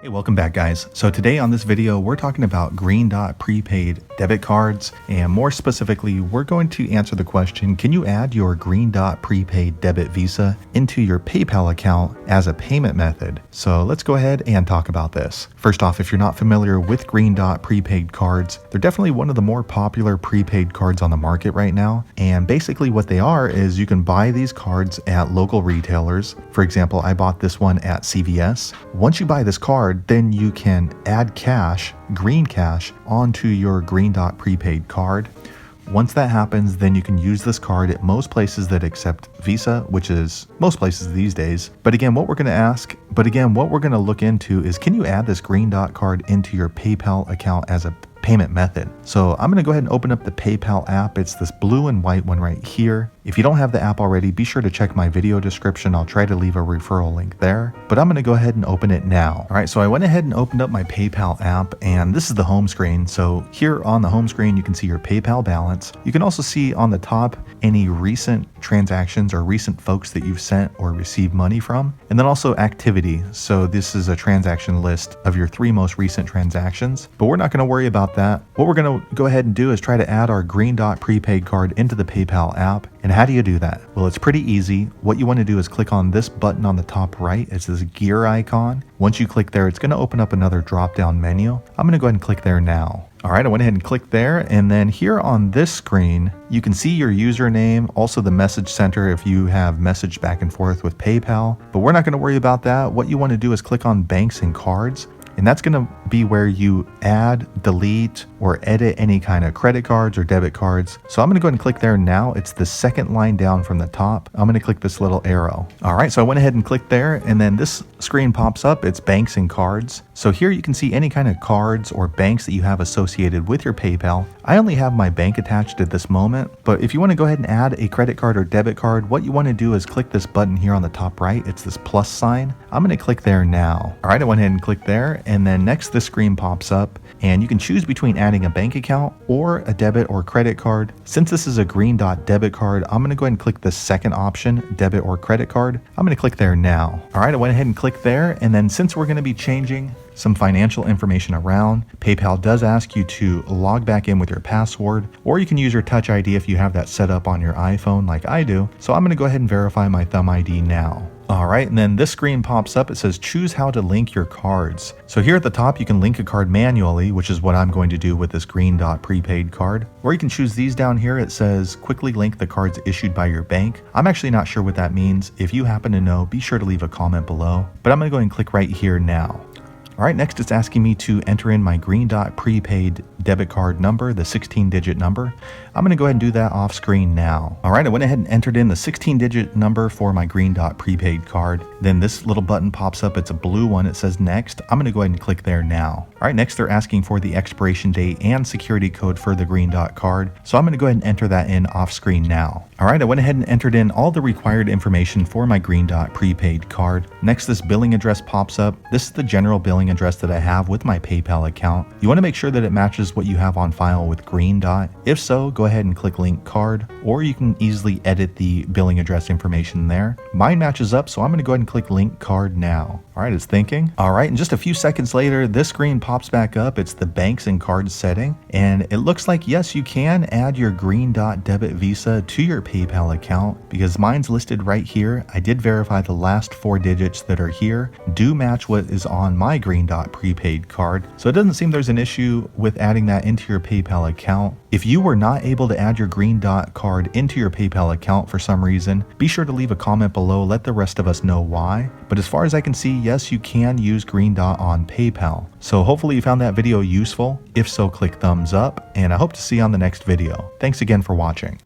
Hey, welcome back guys. So today on this video, we're talking about Green Dot prepaid debit cards, and more specifically, we're going to answer the question, can you add your Green Dot prepaid debit Visa into your PayPal account as a payment method? So let's go ahead and talk about this. First off, if you're not familiar with Green Dot prepaid cards, they're definitely one of the more popular prepaid cards on the market right now. And basically what they are is you can buy these cards at local retailers. For example, I bought this one at CVS. Once you buy this card, then you can add cash, green cash, onto your Green Dot prepaid card. Once that happens, then you can use this card at most places that accept Visa, which is most places these days. But again, what we're going to look into is, can you add this Green Dot card into your PayPal account as a payment method? So I'm going to go ahead and open up the PayPal app. It's this blue and white one right here. If you don't have the app already, be sure to check my video description. I'll try to leave a referral link there, but I'm going to go ahead and open it now. All right, so I went ahead and opened up my PayPal app, and this is the home screen. So here on the home screen, you can see your PayPal balance. You can also see on the top any recent transactions or recent folks that you've sent or received money from, and then also activity. So this is a transaction list of your 3 most recent transactions, but we're not going to worry about that. What we're going to go ahead and do is try to add our Green Dot prepaid card into the PayPal app. And how do you do that? Well, it's pretty easy. What you want to do is click on this button on the top right. It's this gear icon. Once you click there, it's going to open up another drop-down menu. I'm going to go ahead and click there now. All right, I went ahead and clicked there, and then here on this screen, you can see your username, also the message center if you have messaged back and forth with PayPal, but we're not going to worry about that. What you want to do is click on banks and cards, and that's going to be where you add, delete, or edit any kind of credit cards or debit cards. So I'm going to go ahead and click there now. It's the second line down from the top. I'm going to click this little arrow. All right, so I went ahead and clicked there, and then this screen pops up. It's banks and cards. So here you can see any kind of cards or banks that you have associated with your PayPal. I only have my bank attached at this moment, but if you want to go ahead and add a credit card or debit card, what you want to do is click this button here on the top right. It's this plus sign. I'm going to click there now. All right, I went ahead and clicked there, and then next this screen pops up, and you can choose between adding a bank account or a debit or credit card. Since this is a Green Dot debit card, I'm going to go ahead and click the second option, debit or credit card. I'm going to click there now. All right, I went ahead and clicked there, and then since we're going to be changing some financial information around, PayPal does ask you to log back in with your password, or you can use your Touch ID if you have that set up on your iPhone like I do. So I'm going to go ahead and verify my Thumb ID now. All right, and then this screen pops up. It says choose how to link your cards. So here at the top, you can link a card manually, which is what I'm going to do with this Green Dot prepaid card. Or you can choose these down here. It says quickly link the cards issued by your bank. I'm actually not sure what that means. If you happen to know, be sure to leave a comment below. But I'm going to go ahead and click right here now. All right, next it's asking me to enter in my Green Dot prepaid debit card number, the 16-digit number. I'm going to go ahead and do that off screen now. All right, I went ahead and entered in the 16-digit number for my Green Dot prepaid card. Then this little button pops up. It's a blue one. It says next. I'm going to go ahead and click there now. All right, next they're asking for the expiration date and security code for the Green Dot card. So I'm going to go ahead and enter that in off screen now. All right, I went ahead and entered in all the required information for my Green Dot prepaid card. Next, this billing address pops up. This is the general billing address that I have with my PayPal account. You want to make sure that it matches what you have on file with Green Dot. If so, go ahead and click link card, or you can easily edit the billing address information there. Mine matches up, so I'm going to go ahead and click link card now. All right, it's thinking. All right, and just a few seconds later, this screen pops back up. It's the banks and cards setting, and it looks like, yes, you can add your Green Dot debit Visa to your PayPal account because mine's listed right here. I did verify the last 4 digits that are here do match what is on my Green Dot prepaid card. So it doesn't seem there's an issue with adding that into your PayPal account. If you were not able to add your Green Dot card into your PayPal account for some reason, be sure to leave a comment below. Let the rest of us know why. But as far as I can see, yes, you can use Green Dot on PayPal. So hopefully you found that video useful. If so, click thumbs up, and I hope to see you on the next video. Thanks again for watching.